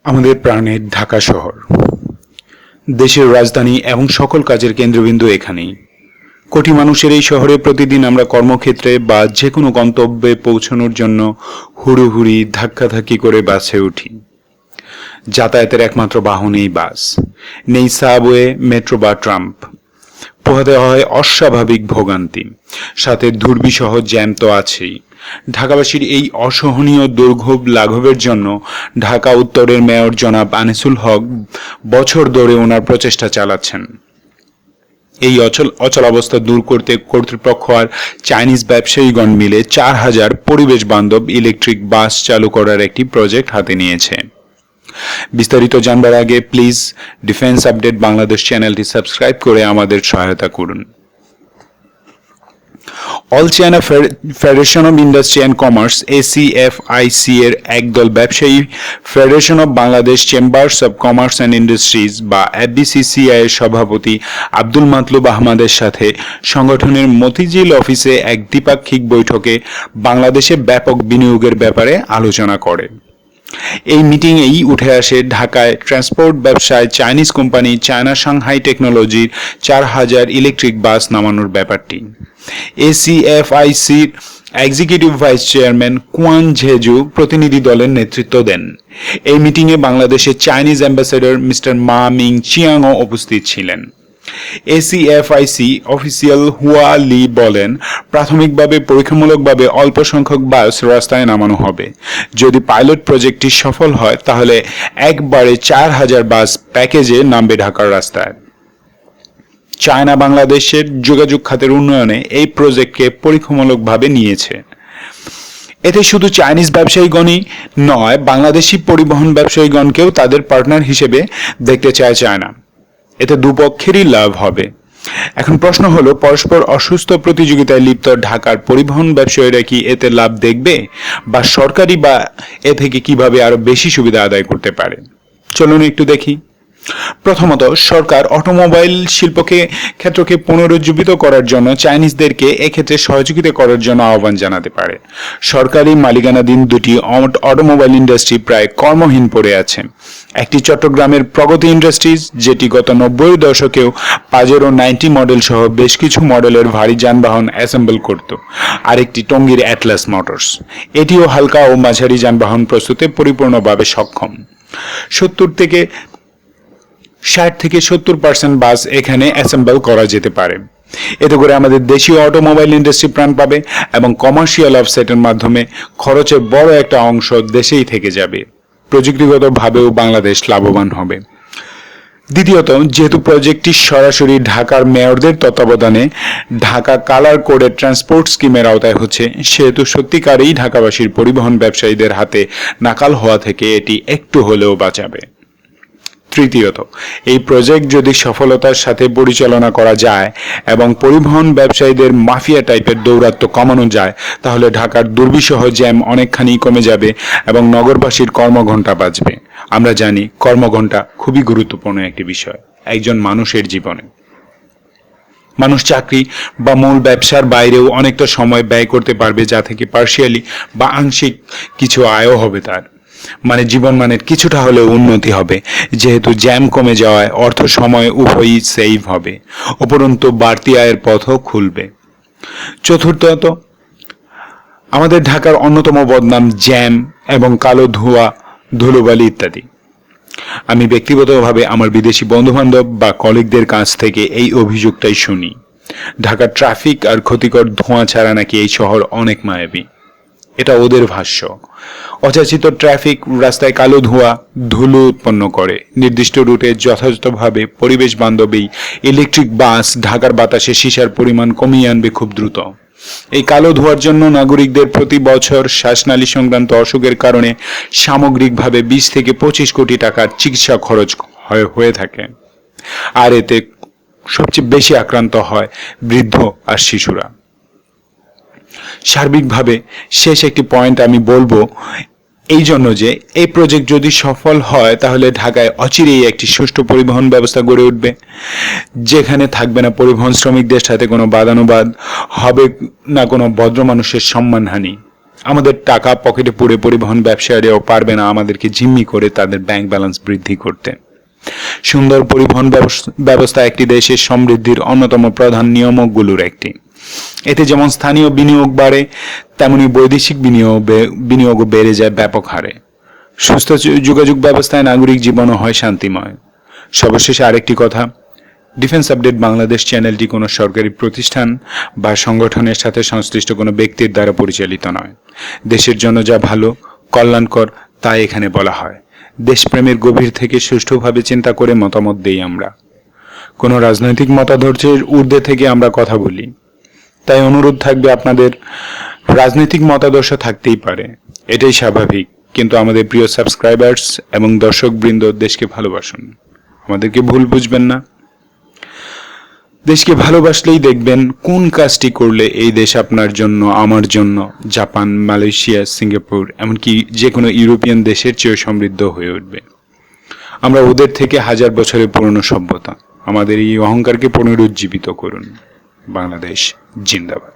আমাদের প্রাণের ঢাকা শহর দেশের রাজধানী এবং সকল কাজের কেন্দ্রবিন্দু এখানেই। কোটি মানুষের এই শহরে প্রতিদিন আমরা কর্মক্ষেত্রে বা যে কোনো গন্তব্যে পৌঁছানোর জন্য হুড়োহুড়ি ধাক্কাধাক্কি করে বাসে উঠি। যাতায়াতের একমাত্র বাহন এই বাস, নেই সাবওয়ে, মেট্রো বা ট্রাম্প। পোহাতে হয় অস্বাভাবিক ভোগান্তি, সাথে দুর্বিষহ জ্যাম তো আছেই। ঢাকাবাসীর এই অসহনীয় দুর্ভোগ লাঘবের জন্য ঢাকা উত্তরের মেয়র জনাব আনিসুল হক বছর ধরে ওনার প্রচেষ্টা চালাচ্ছেন। এই অচলাবস্থা দূর করতে কর্তৃপক্ষ আর চাইনিজ ব্যবসায়ীগণ মিলে 4000 পরিবেশ বান্ধব ইলেকট্রিক বাস চালু করার একটি প্রজেক্ট হাতে নিয়েছে। বিস্তারিত জানবার আগে প্লিজ ডিফেন্স আপডেট বাংলাদেশ চ্যানেলটি সাবস্ক্রাইব করে আমাদের সহায়তা করুন। All China federation of industry and commerce ACFIC এর একদল ব্যবসায়ী federation of Bangladesh chambers of commerce and industries বা FBCCI এর সভাপতি আব্দুল মাতলুব আহমদের সাথে সংগঠনের মতিঝিল অফিসে এক দ্বিপাক্ষিক বৈঠকে বাংলাদেশে ব্যাপক বিনিয়োগের ব্যাপারে আলোচনা করে। এই মিটিংয়েই উঠে আসে ঢাকায় ট্রান্সপোর্ট ব্যবসায় চাইনিজ কোম্পানি চায়না সাংহাই টেকনোলজির 4000 ইলেকট্রিক বাস নামানোর ব্যাপারটি। ACFICর এক্সিকিউটিভ ভাইস চেয়ারম্যান কুয়ান ঝেজু প্রতিনিধি দলের নেতৃত্ব দেন। এই মিটিংয়ে বাংলাদেশের চাইনিজ অ্যাম্বাসেডর মিস্টার মা মিং চিয়াংও উপস্থিত ছিলেন। ACFIC অফিসিয়াল হুয়া লি বলেন, প্রাথমিকভাবে পরীক্ষামূলকভাবে অল্প সংখ্যক বাস রাস্তায় নামানো হবে। যদি পাইলট প্রজেক্টটি সফল হয় তাহলে একবারে 4000 বাস প্যাকেজে নামবে ঢাকার রাস্তায়। চায়না বাংলাদেশের যোগাযোগ খাতের উন্নয়নে এই প্রজেক্টকে পরীক্ষামূলকভাবে নিয়েছে। এতে শুধু চাইনিজ ব্যবসায়ীগণই নয়, বাংলাদেশি পরিবহন ব্যবসায়ীগণকেও তাদের পার্টনার হিসেবে দেখতে চায় চায়না। এতে দুপক্ষেরই লাভ হবে। এখন প্রশ্ন হলো, পরস্পর অসুস্থ প্রতিযোগিতায় লিপ্ত ঢাকার পরিবহন ব্যবসায়ীরা কি এতে লাভ দেখবে, বা সরকারি বা এ থেকে কিভাবে আরো বেশি সুবিধা আদায় করতে পারে? চলুন একটু দেখি। প্রথমত, সরকার অটোমোবাইল ক্ষেত্রকে পুনরুজ্জীবিত করার জন্য চাইনিজদেরকে এক্ষেত্রে সহযোগিতা করার জন্য আহ্বান জানাতে পারে। সরকারি মালিকানাধীন দুটি অটোমোবাইল ইন্ডাস্ট্রি প্রায় কর্মহীন পড়ে আছে। একটি চট্টগ্রামের প্রগতি ইন্ডাস্ট্রিজ, যেটি গত 90-এর দশকেও পাজেরো 90 মডেল সহ বেশ কিছু মডেলের ভারী যানবাহন অ্যাসেম্বল করত। আরেকটি টঙ্গীর অ্যাটলাস মোটরস, এটিও হালকা ও মাঝারি যানবাহন প্রস্তুতে পরিপূর্ণভাবে সক্ষম। 60 থেকে 70% বাস এখানে অ্যাসেম্বল করা যেতে পারে। এতে করে আমাদের দেশীয় অটোমোবাইল ইন্ডাস্ট্রি প্রাণ পাবে এবং কমার্শিয়াল অফসেটের মাধ্যমে খরচের বড় একটা অংশ দেশেই থেকে যাবে। প্রযুক্তিগতভাবেও বাংলাদেশ লাভবান হবে। দ্বিতীয়ত, যেহেতু প্রজেক্টটি সরাসরি ঢাকার মেয়রদের তত্ত্বাবধানে ঢাকা কালার কোডের ট্রান্সপোর্ট স্কিমের আওতায় হচ্ছে, সেহেতু সত্যিকারেই ঢাকাবাসীর পরিবহন ব্যবসায়ীদের হাতে নাকাল হওয়া থেকে এটি একটু হলেও বাঁচাবে। তৃতীয়ত, এই প্রজেক্ট যদি সফলতার সাথে পরিচালনা করা যায় এবং পরিবহন ব্যবসায়ীদের মাফিয়া টাইপের দৌরাত্ম্য কমানো যায়, তাহলে ঢাকার দুর্বিষহ জ্যাম অনেকখানি কমে যাবে এবং নগরবাসীর কর্মঘণ্টা বাঁচবে। আমরা জানি কর্মঘণ্টা খুবই গুরুত্বপূর্ণ একটি বিষয় একজন মানুষের জীবনে। মানুষ চাকরি বা মূল ব্যবসার বাইরেও অনেকটা সময় ব্যয় করতে পারবে, যা থেকে পার্শিয়ালি বা আংশিক কিছু আয়ও হবে তার। মানে জীবনমানের কিছুটা হলেও উন্নতি হবে, যেহেতু জ্যাম কমে যাওয়ায় অর্থ সময় উভয়ই সেভ হবে। উপরন্তু বাড়তি আয়ের পথও খুলবে। চতুর্থত, আমাদের ঢাকার অন্যতম বদনাম জ্যাম এবং কালো ধোঁয়া, ধুলোবালি ইত্যাদি। আমি ব্যক্তিগতভাবে আমার বিদেশি বন্ধুবান্ধব বা কলিগদের কাছ থেকে এই অভিযোগটাই শুনি। ঢাকার ট্রাফিক আর ক্ষতিকর ধোঁয়া ছাড়া নাকি এই শহর অনেক মায়াবী। এটা ওদের ভাষ্য। অযাচিত ট্রাফিক রাস্তায় কালো ধোঁয়া, ধুলো উৎপন্ন করে। নির্দিষ্ট রুটে যথাযথভাবে পরিবেশ বান্ধবী ইলেকট্রিক বাস ঢাকার বাতাসে সীসার পরিমাণ কমিয়ে আনবে খুব দ্রুত। এই কালো ধোঁয়ার জন্য নাগরিকদের প্রতি বছর শ্বাসনালী সংক্রান্ত অসুখের কারণে সামগ্রিকভাবে 20 থেকে 25 কোটি টাকার চিকিৎসা খরচ হয়ে থাকে। আর এতে সবচেয়ে বেশি আক্রান্ত হয় বৃদ্ধ আর শিশুরা। সার্বিকভাবে শেষ একটি পয়েন্ট আমি বলবো এই জন্য যে, এই প্রজেক্ট যদি সফল হয় তাহলে ঢাকায় অচিরেই একটি সুষ্ঠু পরিবহন ব্যবস্থা গড়ে উঠবে, যেখানে থাকবে না পরিবহন শ্রমিকদের সাথে কোনো বাদানুবাদ, হবে না কোনো ভদ্র মানুষের সম্মানহানি। আমাদের টাকা পকেটে পুরে পরিবহন ব্যবসায়ীরাও পারবে না আমাদেরকে জিম্মি করে তাদের ব্যাংক ব্যালেন্স বৃদ্ধি করতে। সুন্দর পরিবহন ব্যবস্থা একটি দেশের সমৃদ্ধির অন্যতম প্রধান নিয়ামকগুলোর একটি। এতে যেমন স্থানীয় বিনিয়োগ বাড়ে, তেমনি বৈদেশিক বিনিয়োগও বেড়ে যায় ব্যাপক হারে। সুস্থ যোগাযোগ ব্যবস্থায় নাগরিক জীবনও হয় শান্তিময়। সর্বশেষে আরেকটি কথা, ডিফেন্স আপডেট বাংলাদেশ চ্যানেলটি কোনো সরকারি প্রতিষ্ঠান বা সংগঠনের সাথে সংশ্লিষ্ট কোনো ব্যক্তির দ্বারা পরিচালিত নয়। দেশের জন্য যা ভালো, কল্যাণকর তা এখানে বলা হয়। দেশপ্রেমের গভীর থেকে সুষ্ঠুভাবে চিন্তা করে মতামত দেই আমরা। কোনো রাজনৈতিক মতাদর্শের ঊর্ধ্বে থেকে আমরা কথা বলি। তাই অনুরোধ থাকবে আপনাদের, রাজনৈতিক মতাদর্শ থাকতেই পারে, এটাই স্বাভাবিক, কিন্তু আমাদের প্রিয় সাবস্ক্রাইবার্স এবং দর্শকবৃন্দ দেশকে ভালোবাসুন, আমাদেরকে ভুল বুঝবেন না। দেশকে ভালোবাসলেই দেখবেন কোন কাজটি করলে এই দেশ আপনার জন্য, আমার জন্য, জাপান, মালয়েশিয়া, সিঙ্গাপুর, এমনকি যে কোনো ইউরোপিয়ান দেশের চেয়ে সমৃদ্ধ হয়ে উঠবে। আমরা ওদের থেকে 1000 বছরের পুরনো সভ্যতা। আমাদের এই অহংকারকে পুনরুজ্জীবিত করুন। বাংলাদেশ জিন্দাবাদ।